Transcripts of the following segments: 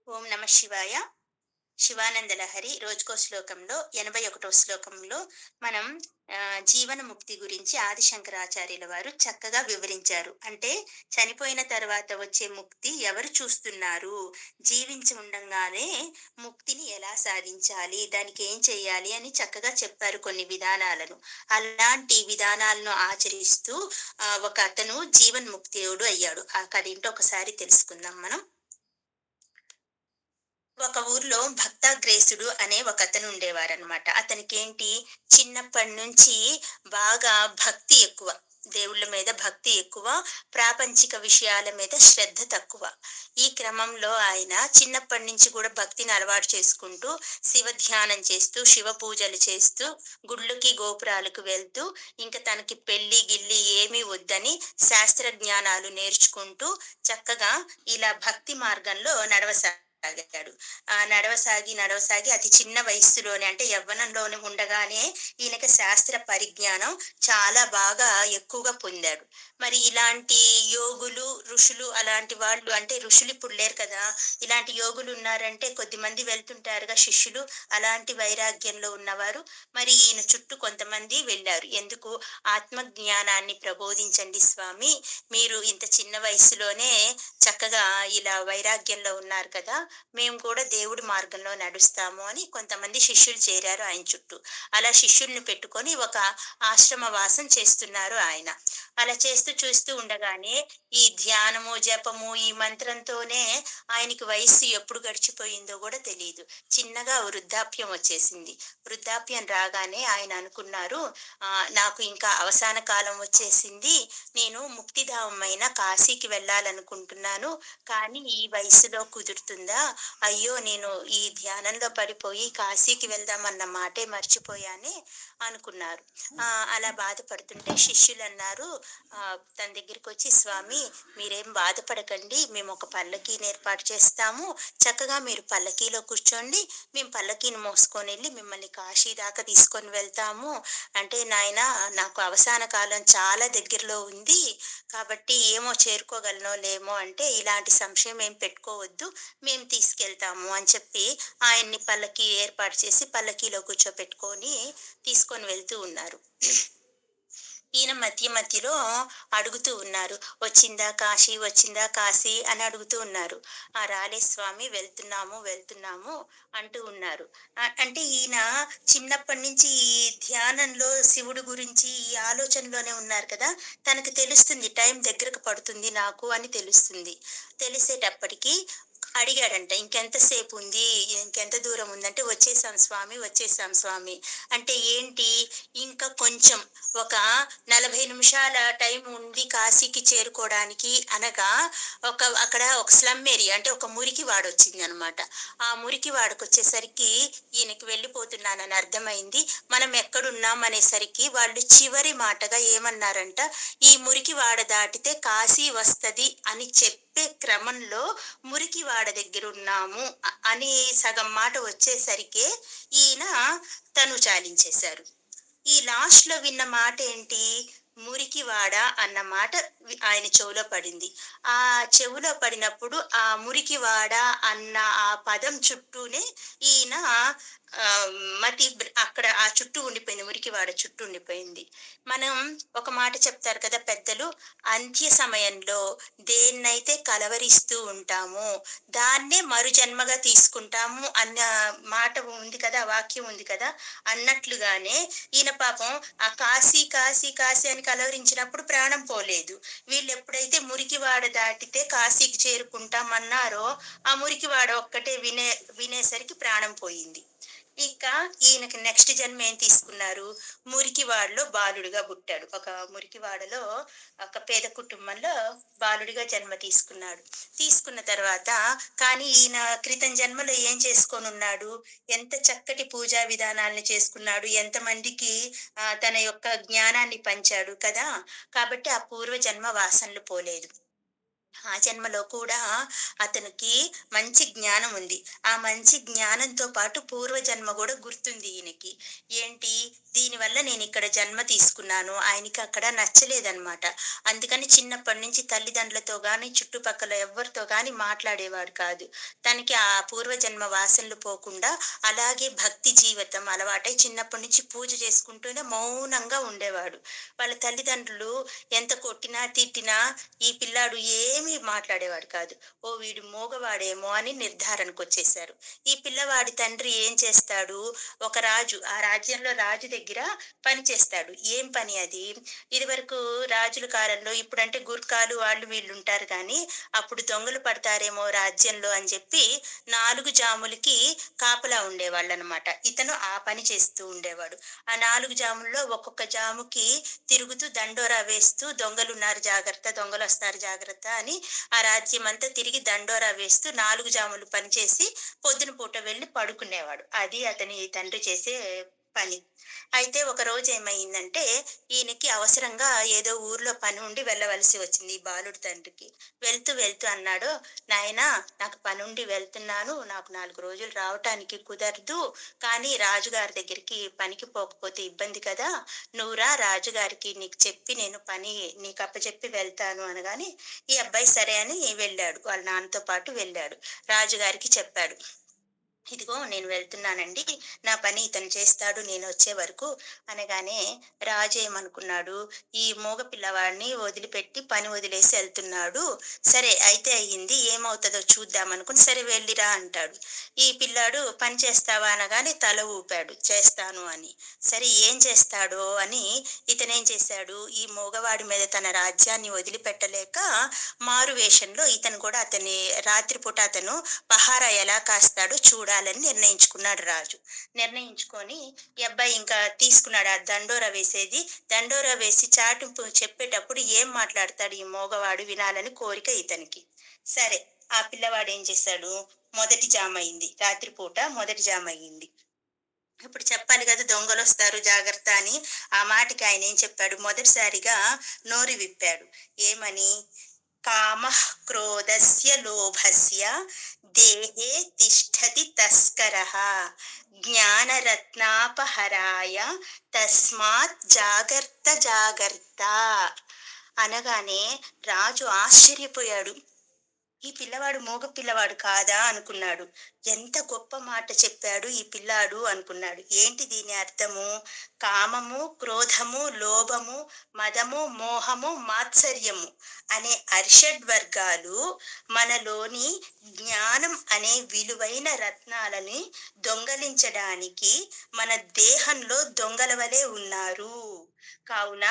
ఓం నమ శివాయ. శివానంద లహరి రోజుకో శ్లోకంలో 81వ శ్లోకంలో మనం జీవన ముక్తి గురించి ఆదిశంకరాచార్యుల వారు చక్కగా వివరించారు. అంటే చనిపోయిన తర్వాత వచ్చే ముక్తి ఎవరు చూస్తున్నారు? జీవించి ఉండంగానే ముక్తిని ఎలా సాధించాలి? దానికి ఏం చేయాలి? అని చక్కగా చెప్పారు కొన్ని విధానాలను. అలాంటి విధానాలను ఆచరిస్తూ ఒక అతను జీవన్ముక్తుడు అయ్యాడు. ఆ కథేంటో ఒకసారి తెలుసుకుందాం మనం. ఒక ఊర్లో భక్తాగ్రేసుడు అనే ఒకతను ఉండేవారనమాట. అతనికేంటి చిన్నప్పటి నుంచి బాగా భక్తి ఎక్కువ. దేవుళ్ళ మీద భక్తి ఎక్కువ. ప్రాపంచిక విషయాల మీద శ్రద్ధ తక్కువ. ఈ క్రమంలో ఆయన చిన్నప్పటి నుంచి కూడా భక్తిని అలవాటు చేసుకుంటూ, శివ ధ్యానం చేస్తూ, శివ పూజలు చేస్తూ, గుళ్ళకి, గోపురాలకు వెళ్తూ, ఇంక తనకి పెళ్లి, గిల్లి ఏమీ వద్దని శాస్త్ర జ్ఞానాలు నేర్చుకుంటూ, చక్కగా ఇలా భక్తి మార్గంలో నడవసాగాడు. నడవసాగి అతి చిన్న వయస్సులోనే అంటే యవ్వనంలోనే ఉండగానే ఈయనకి శాస్త్ర పరిజ్ఞానం చాలా బాగా ఎక్కువగా పొందాడు. మరి ఇలాంటి యోగులు, ఋషులు అలాంటి వాళ్ళు అంటే ఋషులు ఇప్పుడు లేరు కదా! ఇలాంటి యోగులు ఉన్నారంటే కొద్దిమంది వెళ్తుంటారుగా శిష్యులు. అలాంటి వైరాగ్యంలో ఉన్నవారు మరి ఈయన చుట్టూ కొంతమంది వెళ్ళారు. ఎందుకు? ఆత్మజ్ఞానాన్ని ప్రబోధించండి స్వామి. మీరు ఇంత చిన్న వయస్సులోనే చక్కగా ఇలా వైరాగ్యంలో ఉన్నారు కదా! మేము కూడా దేవుడి మార్గంలో నడుస్తాము అని కొంతమంది శిష్యులు చేరారు ఆయన చుట్టూ. అలా శిష్యుల్ని పెట్టుకొని ఒక ఆశ్రమ వాసం చేస్తున్నారు ఆయన. అలా చేస్తూ చూస్తూ ఉండగానే ఈ ధ్యానము, జపము, ఈ మంత్రంతోనే ఆయనకి వయస్సు ఎప్పుడు గడిచిపోయిందో కూడా తెలీదు. చిన్నగా వృద్ధాప్యం వచ్చేసింది. వృద్ధాప్యం రాగానే ఆయన అనుకున్నారు, నాకు ఇంకా అవసాన కాలం వచ్చేసింది. నేను ముక్తిధామమైన కాశీకి వెళ్ళాలనుకుంటున్నాను. కానీ ఈ వయసులో కుదురుతుందా? అయ్యో! నేను ఈ ధ్యానంలో పడిపోయి కాశీకి వెళ్దామన్న మాటే మర్చిపోయానే అనుకున్నారు. అలా బాధపడుతుంటే శిష్యులన్నారు తన దగ్గరికొచ్చి, "స్వామి, మీరేం బాధపడకండి. మేమొక పల్లకీని ఏర్పాటు చేస్తాము. చక్కగా మీరు పల్లకీలో కూర్చోండి. మేము పల్లకీని మోసుకొనెళ్ళి మిమ్మల్ని కాశీ దాకా తీసుకొని వెళ్తాము." అంటే, "నాయనా, నాకు అవసాన కాలం చాలా దగ్గరలో ఉంది. కాబట్టి ఏమో చేరుకోగలనో లేమో" అంటే, "ఇలాంటి సంశయం ఏం పెట్టుకోవద్దు. మేము తీసుకెళ్తాము" అని చెప్పి ఆయన్ని పల్లకీ ఏర్పాటు చేసి పల్లకీలో కూర్చోపెట్టుకొని తీసుకొని వెళ్తూ ఉన్నారు. ఈయన మధ్య మధ్యలో అడుగుతూ ఉన్నారు. "వచ్చిందా కాశీ? వచ్చిందా కాశీ?" అని అడుగుతూ ఉన్నారు. రాలే స్వామి, వెళ్తున్నాము, వెళ్తున్నాము" అంటూ ఉన్నారు. అంటే ఈయన చిన్నప్పటి నుంచి ఈ ధ్యానంలో శివుడు గురించి ఈ ఆలోచనలోనే ఉన్నారు కదా! తనకు తెలుస్తుంది టైం దగ్గరకు పడుతుంది నాకు అని తెలుస్తుంది. తెలిసేటప్పటికి అడిగాడంట, "ఇంకెంతసేపు ఉంది? ఇంకెంత దూరం ఉందంటే" "వచ్చేసాం స్వామి, వచ్చేసాం స్వామి" అంటే ఏంటి? ఇంకా కొంచెం ఒక 40 నిమిషాల టైం ఉంది కాశీకి చేరుకోవడానికి అనగా, అక్కడ ఒక స్లమ్ ఏరియా అంటే ఒక మురికి వాడొచ్చిందనమాట. ఆ మురికి వాడకొచ్చేసరికి ఈయనకి వెళ్ళిపోతున్నానని అర్థమైంది. మనం ఎక్కడున్నాం అనేసరికి వాళ్ళు చివరి మాటగా ఏమన్నారంట, "ఈ మురికి వాడ దాటితే కాశీ వస్తది" అని చెప్పే క్రమంలో మురికివాడ దగ్గరున్నాము అని సగం మాట వచ్చేసరికే ఈయన తను చాలించేశారు. ఈ లాస్ట్‌లో విన్న మాటేంటి? మురికివాడ అన్న మాట ఆయన చెవులో పడింది. ఆ చెవులో పడినప్పుడు ఆ మురికివాడ అన్న ఆ పదం చుట్టూనే ఈయన ఆహ్, అక్కడ ఆ చుట్టూ ఉండిపోయింది. మురికివాడ చుట్టూ ఉండిపోయింది. మనం ఒక మాట చెప్తారు కదా పెద్దలు, అంత్య సమయంలో దేన్నైతే కలవరిస్తూ ఉంటామో, దాన్నే మరుజన్మగా తీసుకుంటాము అన్న మాట ఉంది కదా! వాక్యం ఉంది కదా! అన్నట్లుగానే ఈయన పాపం ఆ కాశీ, కాశీ, కాశీ అని కలవరించినప్పుడు ప్రాణం పోలేదు. వీళ్ళెప్పుడైతే మురికివాడ దాటితే కాశీకి చేరుకుంటామన్నారో, ఆ మురికివాడ ఒక్కటే వినేసరికి ప్రాణం పోయింది. ఇంకా ఈయనకి నెక్స్ట్ జన్మ ఏం తీసుకున్నారు? మురికివాడలో బాలుడిగా పుట్టాడు. ఒక మురికివాడలో ఒక పేద కుటుంబంలో బాలుడిగా జన్మ తీసుకున్నాడు. తీసుకున్న తర్వాత కానీ ఈయన క్రితం జన్మలో ఏం చేసుకొనున్నాడు? ఎంత చక్కటి పూజా విధానాల్ని చేసుకున్నాడు. ఎంతమందికి తన యొక్క జ్ఞానాన్ని పంచాడు కదా! కాబట్టి ఆ పూర్వ జన్మ వాసనలు పోలేదు. ఆ జన్మలో కూడా అతనికి మంచి జ్ఞానం ఉంది. ఆ మంచి జ్ఞానంతో పాటు పూర్వజన్మ గూడా గుర్తుంది ఈయనకి. ఏంటి, దీనివల్ల నేనిక్కడ జన్మ తీసుకున్నాను. ఆయనకి అక్కడ నచ్చలేదనమాట. అందుకని చిన్నప్పటి నుంచి తల్లిదండ్రులతో గాని, చుట్టుపక్కల ఎవ్వరితో గాని మాట్లాడేవాడు కాదు. తనకి ఆ పూర్వజన్మ వాసనలు పోకుండా అలాగే భక్తి జీవితం అలవాటై చిన్నప్పటి నుంచి పూజ చేసుకుంటూనే మౌనంగా ఉండేవాడు. వాళ్ళ తల్లిదండ్రులు ఎంత కొట్టినా, తిట్టినా ఈ పిల్లాడు ఏమీ మాట్లాడేవాడు కాదు. వీడు మూగవాడేమో అని నిర్ధారణకొచ్చేశారు. ఈ పిల్లవాడి తండ్రి ఏం చేస్తాడు, ఒక రాజు, ఆ రాజ్యంలో రాజు దగ్గర పని చేస్తాడు. ఏం పని అది? ఇదివరకు రాజుల కాలంలో ఇప్పుడంటే గుర్ఖాలు వాళ్ళు వీళ్ళుంటారు గానీ, అప్పుడు దొంగలు పడతారేమో రాజ్యంలో అని చెప్పి 4 జాములకి కాపలా ఉండేవాళ్ళనమాట. ఇతను ఆ పని చేస్తూ ఉండేవాడు. ఆ 4 జాముల్లో ఒక్కొక్క జాముకి తిరుగుతూ దండోరా వేస్తూ దొంగలున్నారు జాగ్రత్త, దొంగలొస్తారు జాగ్రత్త అని ఆ రాజ్యమంతా తిరిగి దండోరా వేస్తూ 4 జాములు పనిచేసి పొద్దున పూట వెళ్లి పడుకునేవాడు. అది అతని తండ్రి చేసే పని. అయితే ఒకరోజు ఏమైందంటే, ఈయనకి అవసరంగా ఏదో ఊర్లో పని ఉండి వెళ్ళవలసి వచ్చింది ఈ బాలుడి తండ్రికి. వెళ్తూ అన్నాడు, "నాయనా, నాకు పనుండి వెళ్తున్నాను. నాకు 4 రోజులు రావటానికి కుదరదు. కానీ రాజుగారి దగ్గరికి పనికి పోకపోతే ఇబ్బంది కదా! నువ్వు రా, రాజుగారికి నీకు చెప్పి నేను పని నీకు అప్పచెప్పి వెళ్తాను" అనగానే ఈ అబ్బాయి సరే అని వెళ్ళాడు. వాళ్ళ నాన్నతో పాటు వెళ్ళాడు. రాజుగారికి చెప్పాడు. ఇదిగో నేను వెళ్తున్నానండి. నా పని ఇతను చేస్తాడు నేనొచ్చే వరకు అనగానే రాజు ఏమనుకున్నాడు, ఈ మూగ పిల్లవాడిని వదిలిపెట్టి పని వదిలేసి ఎళ్తున్నాడు. సరే అయితే అయింది. ఏమవుతదో చూద్దామనుకుని సరే వెళ్ళిరా అంటాడు. ఈ పిల్లాడు పని చేస్తావా అనగానే తల ఊపాడు. చేస్తాను అని. సరే ఏం చేస్తాడో అని ఇతనేం చేశాడు, ఈ మూగవాడి మీద తన రాజ్యాన్ని వదిలిపెట్టలేక మారు వేషంలో ఇతను కూడా అతన్ని రాత్రిపూట అతను పహారా ఎలా కాస్తాడో చూడాలని నిర్ణయించుకున్నాడు రాజు. నిర్ణయించుకొని ఈ అబ్బాయి ఇంకా తీసుకున్నాడు ఆ దండోరా వేసేది. దండోరా వేసి చాటింపు చెప్పేటప్పుడు ఏం మాట్లాడతాడు ఈ మోగవాడు వినాలని కోరిక ఇతనికి. సరే, ఆ పిల్లవాడు ఏం చేశాడు, మొదటి జామయింది. రాత్రిపూట మొదటి జామయింది. ఇప్పుడు చెప్పాలి కదా దొంగలొస్తారు జాగ్రత్త అని. ఆ మాటకి ఆయన ఏం చెప్పాడు, మొదటిసారిగా నోరు విప్పాడు. ఏమని? కామః క్రోధస్య లోభస్య దేహే తిష్టతి తస్కరః జ్ఞానరత్నాపహరాయ తస్మాత్ జాగర్త జాగర్త అనగానే రాజు ఆశ్చర్యపోయాడు. ఈ పిల్లవాడు మూగ పిల్లవాడు కాదా అనుకున్నాడు. ఎంత గొప్ప మాట చెప్పాడు ఈ పిల్లాడు అనుకున్నాడు. ఏంటి దీని అర్థము? కామము, క్రోధము, లోభము, మదము, మోహము, మాత్సర్యము అనే అరిషడ్వర్గాలు మనలోని జ్ఞానం అనే విలువైన రత్నాలని దొంగలించడానికి మన దేహంలో దొంగల వలె ఉన్నారు. కావున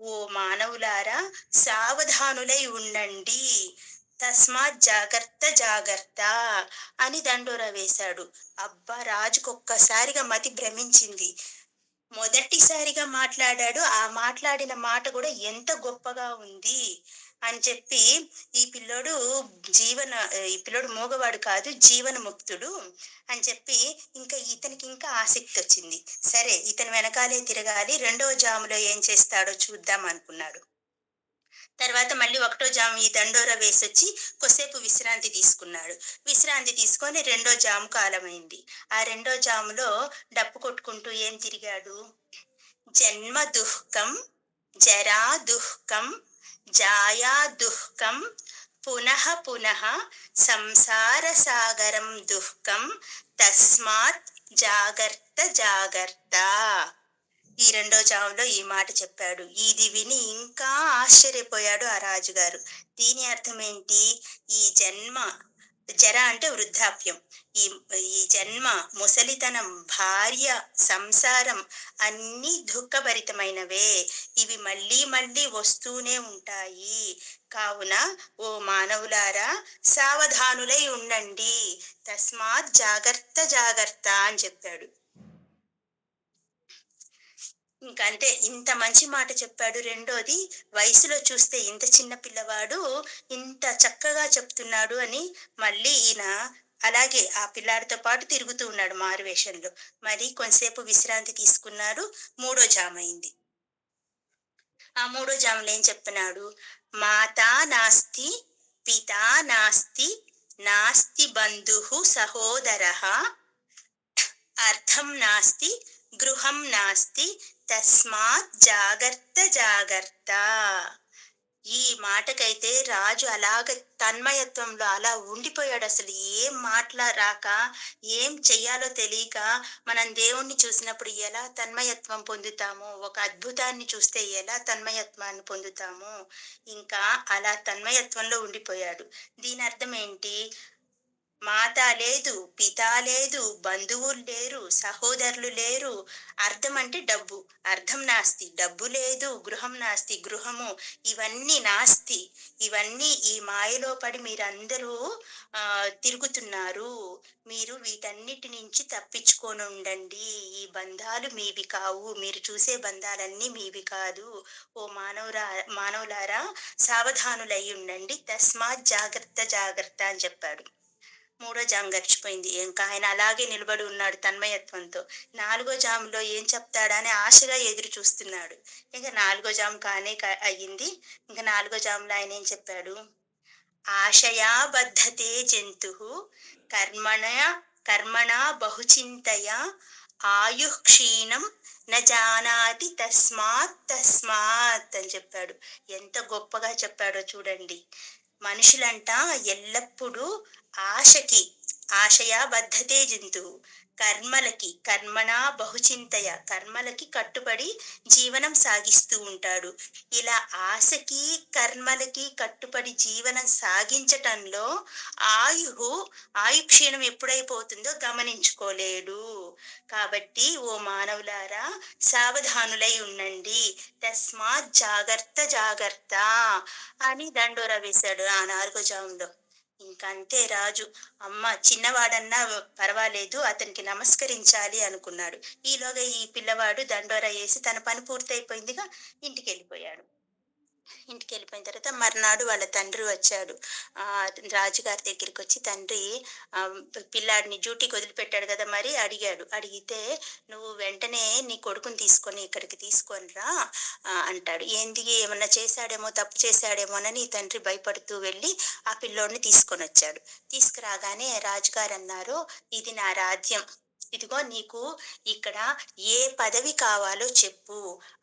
ఓ మానవులారా, సావధానులై ఉండండి. తస్మాత్ జాగర్త జాగర్త అని దండోరా వేశాడు. అబ్బా! రాజుకొక్కసారిగా మతి భ్రమించింది. మొదటిసారిగా మాట్లాడాడు. ఆ మాట్లాడిన మాట కూడా ఎంత గొప్పగా ఉంది అని చెప్పి ఈ పిల్లోడు ఈ పిల్లోడు మూగవాడు కాదు, జీవనముక్తుడు అని చెప్పి ఇంకా ఇతనికి ఇంకా ఆసక్తి వచ్చింది. సరే, ఇతని వెనకాలే తిరగాలి. రెండవ జాములో ఏం చేస్తాడో చూద్దాం అనుకున్నాడు. తర్వాత మళ్ళీ ఒకటో జాము ఈ దండోరా వేసొచ్చి కొద్దిసేపు విశ్రాంతి తీసుకున్నాడు. విశ్రాంతి తీసుకొని రెండో జాము కాలమైంది. ఆ రెండో జాములో డప్పు కొట్టుకుంటూ ఏం తిరిగాడు, జన్మ దుఃఖం, జరా దుఃఖం, జాయా దుఃఖం, పునః పునః సంసార సాగరం దుఃఖం తస్మాత్ జాగర్త జాగర్త. ఈ రెండో జాములో ఈ మాట చెప్పాడు. ఇది విని ఇంకా ఆశ్చర్యపోయాడు ఆ రాజుగారు. దీని అర్థం ఏంటి? ఈ జన్మ, జర అంటే వృద్ధాప్యం, ఈ ఈ జన్మ, ముసలితనం, భార్య, సంసారం అన్నీ దుఃఖభరితమైనవే. ఇవి మళ్ళీ మళ్ళీ వస్తూనే ఉంటాయి. కావున ఓ మానవులారా, సావధానులై ఉండండి. తస్మాత్ జాగర్త జాగర్త అని చెప్పాడు. ఇంకంతే, ఇంత మంచి మాట చెప్పాడు. రెండోది, వయసులో చూస్తే ఇంత చిన్న పిల్లవాడు ఇంత చక్కగా చెప్తున్నాడు అని మళ్ళీ ఈయన అలాగే ఆ పిల్లాడితో పాటు తిరుగుతూ ఉన్నాడు మారువేషంలో. మరి కొంతసేపు విశ్రాంతి తీసుకున్నారు. మూడో జామయింది. ఆ మూడో జాములో ఏం చెప్తున్నాడు, మాతా నాస్తి పితా నాస్తి, నాస్తి బంధుః సహోదరః, అర్థం నాస్తి, గృహం నాస్తి, తస్మాత్ జాగర్త జాగర్త. ఈ మాటకైతే రాజు అలాగ తన్మయత్వంలో అలా ఉండిపోయాడు. అసలు ఏం రాక, ఏం చెయ్యాలో తెలియక, మనం దేవుణ్ణి చూసినప్పుడు ఎలా తన్మయత్వం పొందుతామో, ఒక అద్భుతాన్ని చూస్తే ఎలా తన్మయత్వాన్ని పొందుతామో, ఇంకా అలా తన్మయత్వంలో ఉండిపోయాడు. దీని అర్థం ఏంటి? మాత లేదు, పిత లేదు, బంధువులు లేరు, సహోదరులు లేరు. అర్థం అంటే డబ్బు. అర్థం నాస్తి, డబ్బు లేదు. గృహం నాస్తి, గృహము. ఇవన్నీ నాస్తి. ఇవన్నీ ఈ మాయలో పడి మీరందరూ తిరుగుతున్నారు. మీరు వీటన్నిటి నుంచి తప్పించుకొని ఉండండి. ఈ బంధాలు మీవి కావు. మీరు చూసే బంధాలన్నీ మీవి కాదు. ఓ మానవులారా, సావధానులై ఉండండి. తస్మాత్ జాగ్రత్త జాగ్రత్త అని చెప్పాడు. మూడో జాము గడిచిపోయింది. ఇంకా ఆయన అలాగే నిలబడి ఉన్నాడు తన్మయత్వంతో. నాలుగో జాములో ఏం చెప్తాడా అని ఆశగా ఎదురు చూస్తున్నాడు. ఇంకా నాలుగో జాము అయ్యింది. ఇంకా నాలుగో జాములో ఆయన ఏం చెప్పాడు? ఆశయా బద్ధతే జంతు కర్మణ కర్మణా బహుచింతయ ఆయుః క్షీణం న జానాతి తస్మాత్ తస్మాత్ అని చెప్పాడు. ఎంత గొప్పగా చెప్పాడో చూడండి. మనుషులంట ఎల్లప్పుడూ ఆశకి, ఆశయా బద్ధతే జంతువు, కర్మణా బహుచింతయ, కర్మలకి కట్టుబడి జీవనం సాగిస్తూ ఉంటాడు. ఇలా ఆశకి, కర్మలకి కట్టుబడి జీవనం సాగించటంలో ఆయుక్షీణం ఎప్పుడైపోతుందో గమనించుకోలేడు. కాబట్టి ఓ మానవులారా, సావధానులై ఉండండి. తస్మాత్ జాగ్రత్త జాగ్రత్త అని దండోరా వేశాడు ఆ నాలుగో జాములో. ఇంకంతే రాజు. అమ్మ చిన్నవాడన్నా పర్వాలేదు, అతనికి నమస్కరించాలి అనుకున్నాడు. ఈలోగా ఈ పిల్లవాడు దండోరా వేసి తన పని పూర్తయిపోయిందిగా ఇంటికి వెళ్ళిపోయాడు. ఇంటికి వెళ్ళిపోయిన తర్వాత మర్నాడు వాళ్ళ తండ్రి వచ్చాడు. రాజుగారి దగ్గరికి వచ్చి, తండ్రి పిల్లాడిని డ్యూటీకి వదిలిపెట్టాడు కదా, మరి అడిగాడు. అడిగితే, నువ్వు వెంటనే నీ కొడుకుని తీసుకొని ఇక్కడికి తీసుకొని రా అంటాడు. ఏంది, ఏమన్నా చేశాడేమో, తప్పు చేశాడేమోనని తండ్రి భయపడుతూ వెళ్ళి ఆ పిల్లోడిని తీసుకొని వచ్చాడు. తీసుకురాగానే రాజుగారు అన్నారు, ఇది నా రాజ్యం, ఇదిగో నీకు ఇక్కడ ఏ పదవి కావాలో చెప్పు,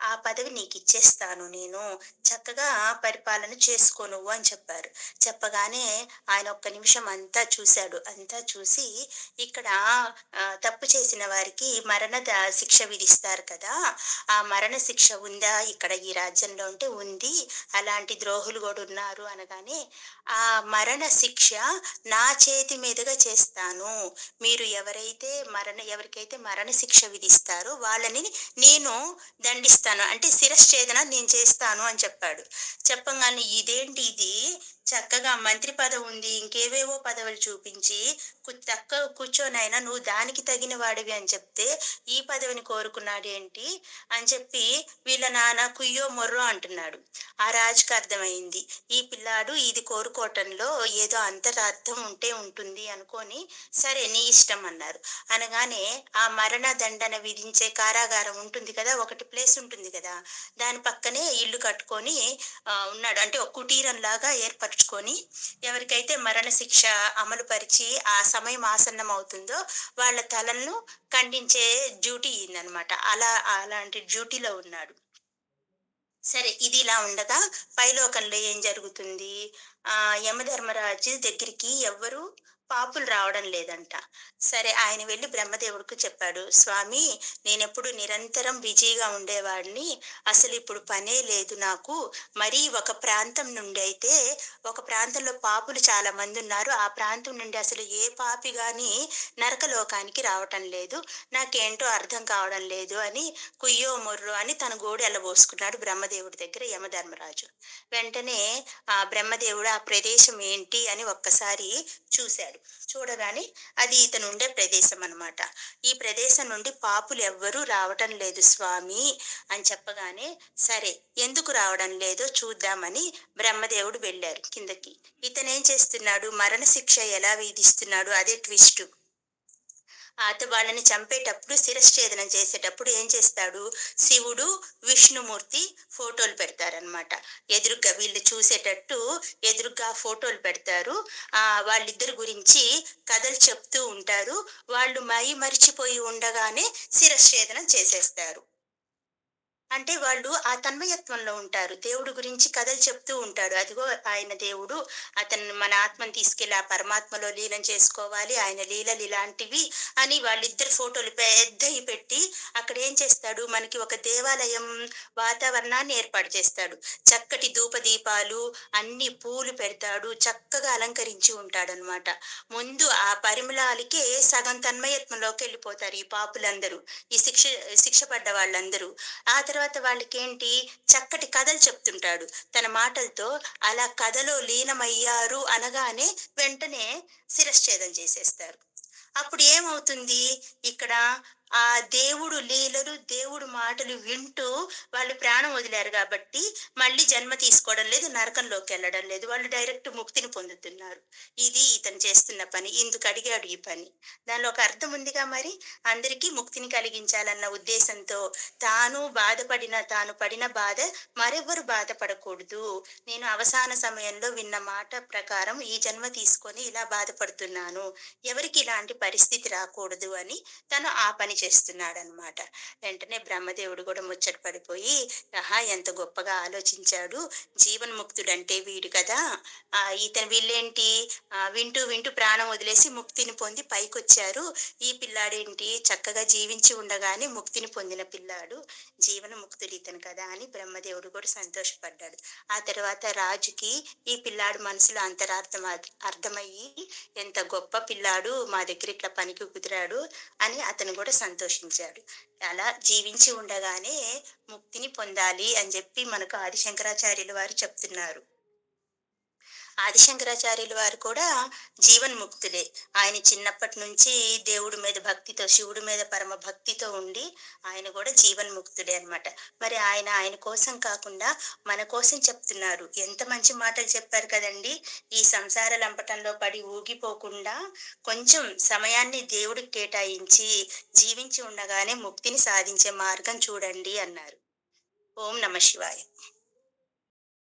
ఆ పదవి నీకు ఇచ్చేస్తాను నేను, చక్కగా పరిపాలన చేసుకో నువ్వు అని చెప్పారు. చెప్పగానే ఆయన ఒక్క నిమిషం అంతా చూశాడు. అంతా చూసి, ఇక్కడ తప్పు చేసిన వారికి శిక్ష విధిస్తారు కదా, ఆ మరణ శిక్ష ఉందా ఇక్కడ ఈ రాజ్యంలో అంటే ఉంది, అలాంటి ద్రోహులు కూడా ఉన్నారు అనగానే, ఆ మరణ శిక్ష నా చేతి మీదుగా చేస్తాను, మీరు ఎవరికైతే మరణ శిక్ష విధిస్తారో వాళ్ళని నేను దండిస్తాను, అంటే శిరశ్ఛేదన నేను చేస్తాను అని చెప్పాడు. చెప్పగానే ఇదేంటి ఇది, చక్కగా మంత్రి పదవి ఉంది, ఇంకేవేవో పదవులు చూపించి కూర్చోనైనా నువ్వు దానికి తగిన వాడివి అని చెప్తే ఈ పదవిని కోరుకున్నాడేంటి అని చెప్పి వీళ్ళ నాన్న కుయ్యో మొర్రో అంటున్నాడు. ఆ రాజుకు అర్థమైంది, ఈ పిల్లాడు ఇది కోరుకోవటంలో ఏదో అంతరార్థం ఉంటే ఉంటుంది అనుకొని, సరే నీ ఇష్టం అన్నారు. అనగానే ఆ మరణ దండన విధించే కారాగారం ఉంటుంది కదా, ఒకటి ప్లేస్ ఉంటుంది కదా, దాని పక్కనే ఇల్లు కట్టుకొని ఉన్నాడు. అంటే ఒక కుటీరం లాగా ఏర్పరచుకొని, ఎవరికైతే మరణ శిక్ష అమలు పరిచి ఆ సమయం ఆసన్నం అవుతుందో వాళ్ళ తలలను ఖండించే డ్యూటీ అయిందనమాట. అలాంటి డ్యూటీలో ఉన్నాడు. సరే, ఇది ఇలా ఉండగా పైలోకంలో ఏం జరుగుతుంది? యమధర్మరాజు దగ్గరికి ఎవ్వరు పాపులు రావడం లేదంట. సరే, ఆయన వెళ్ళి బ్రహ్మదేవుడికి చెప్పాడు, స్వామి, నేనెప్పుడు నిరంతరం బిజీగా ఉండేవాడిని, అసలు ఇప్పుడు పనే లేదు నాకు. మరీ ఒక ప్రాంతం నుండి అయితే, ఒక ప్రాంతంలో పాపులు చాలా మంది ఉన్నారు, ఆ ప్రాంతం నుండి అసలు ఏ పాపి గాని నరకలోకానికి రావటం లేదు, నాకేంటో అర్థం కావడం లేదు అని కుయ్యో మొర్రో అని తన గోడు ఎల్లబోసుకున్నాడు బ్రహ్మదేవుడి దగ్గర యమధర్మరాజు. వెంటనే ఆ బ్రహ్మదేవుడు ఆ ప్రదేశం ఏంటి అని ఒక్కసారి చూశాడు. చూడగానే అది ఇతను ఉండే ప్రదేశం అన్నమాట. ఈ ప్రదేశం నుండి పాపులు ఎవ్వరూ రావటం లేదు స్వామి అని చెప్పగానే, సరే ఎందుకు రావడం లేదో చూద్దామని బ్రహ్మదేవుడు వెళ్ళారు కిందకి. ఇతనేం చేస్తున్నాడు, మరణ శిక్ష ఎలా విధిస్తున్నాడు, అదే ట్విస్ట్. వాళ్ళని చంపేటప్పుడు శిరశ్ఛేదనం చేసేటప్పుడు ఏం చేస్తాడు, శివుడు, విష్ణుమూర్తి ఫోటోలు పెడతారనమాట. ఎదురుగ్గా వీళ్ళు చూసేటట్టు ఎదురుగ్గా ఫోటోలు పెడతారు. వాళ్ళిద్దరి గురించి కథలు చెప్తూ ఉంటారు. వాళ్ళు మైమరిచిపోయి ఉండగానే శిరశ్ఛేదనం చేసేస్తారు. అంటే వాళ్ళు ఆ తన్మయత్వంలో ఉంటారు. దేవుడు గురించి కథలు చెప్తూ ఉంటాడు. అదిగో ఆయన దేవుడు, మన ఆత్మను తీసుకెళ్ళి ఆ పరమాత్మలో లీనం చేసుకోవాలి. ఆయన లీలలు ఇలాంటివి అని వాళ్ళిద్దరి ఫోటోలు పెద్దయి పెట్టి అక్కడ ఏం చేస్తాడు, మనకి ఒక దేవాలయం వాతావరణాన్ని ఏర్పాటు చేస్తాడు. చక్కటి ధూపదీపాలు, అన్ని పూలు పెడతాడు. చక్కగా అలంకరించి ఉంటాడనమాట. ముందు ఆ పరిమళాలకే సగం తన్మయత్వంలోకి వెళ్ళిపోతారు ఈ పాపులందరూ. ఈ శిక్ష పడ్డ వాళ్ళందరూ. ఆ తర్వాత వాళ్ళకేంటి, చక్కటి కథలు చెప్తుంటాడు. తన మాటలతో అలా కథలో లీనమయ్యారు అనగానే వెంటనే శిరశ్ఛేదం చేసేస్తారు. అప్పుడు ఏమవుతుంది, ఇక్కడ ఆ దేవుడు లీలలు, దేవుడు మాటలు వింటూ వాళ్ళు ప్రాణం వదిలారు గాబట్టి, మళ్ళీ జన్మ తీసుకోవడం లేదు, నరకంలోకెళ్ళడం లేదు. వాళ్ళు డైరెక్ట్ ముక్తిని పొందుతున్నారు. ఇది ఇతను చేస్తున్న పని. ఇందుకడిగాడు ఈ పని. దానిలో ఒక అర్థం ఉందిగా మరి. అందరికీ ముక్తిని కలిగించాలన్న ఉద్దేశంతో, తాను పడిన బాధ మరెవ్వరు బాధపడకూడదు. నేను అవసాన సమయంలో విన్న మాట ప్రకారం ఈ జన్మ తీసుకొని ఇలా బాధపడుతున్నాను. ఎవరికి ఇలాంటి పరిస్థితి రాకూడదు అని తను ఆ పని చేస్తున్నాడనమాట. వెంటనే బ్రహ్మదేవుడు కూడా ముచ్చట పడిపోయి, ఆహా! ఎంత గొప్పగా ఆలోచించాడు. జీవన్ముక్తుడంటే వీడు కదా! వీళ్ళేంటి, వింటూ వింటూ ప్రాణం వదిలేసి ముక్తిని పొంది పైకొచ్చారు. ఈ పిల్లాడేంటి చక్కగా జీవించి ఉండగానే ముక్తిని పొందిన పిల్లాడు. జీవన్ముక్తుడు ఇతను కదా అని బ్రహ్మదేవుడు కూడా సంతోషపడ్డాడు. ఆ తర్వాత రాజుకి ఈ పిల్లాడు మనసులో అర్థమయ్యి, ఎంత గొప్ప పిల్లాడు, మా దగ్గర ఇట్లా పనికి కుదిరాడు అని అతను కూడా సంతోషించాడు. అలా జీవించి ఉండగానే ముక్తిని పొందాలి అని చెప్పి మనకు ఆదిశంకరాచార్యుల వారు చెప్తున్నారు. ఆదిశంకరాచార్యుల వారు కూడా జీవన్ముక్తులే. ఆయన చిన్నప్పటి నుంచి దేవుడి మీద భక్తితో, శివుడి మీద పరమ భక్తితో ఉండి ఆయన కూడా జీవన్ముక్తుడే అన్నమాట. మరి ఆయన కోసం కాకుండా మన కోసం చెప్తున్నారు. ఎంత మంచి మాటలు చెప్పారు కదండీ! ఈ సంసార లంపటంలో పడి ఊగిపోకుండా కొంచెం సమయాన్ని దేవుడికి కేటాయించి జీవించి ఉండగానే ముక్తిని సాధించే మార్గం చూడండి అన్నారు. ఓం నమః శివాయ.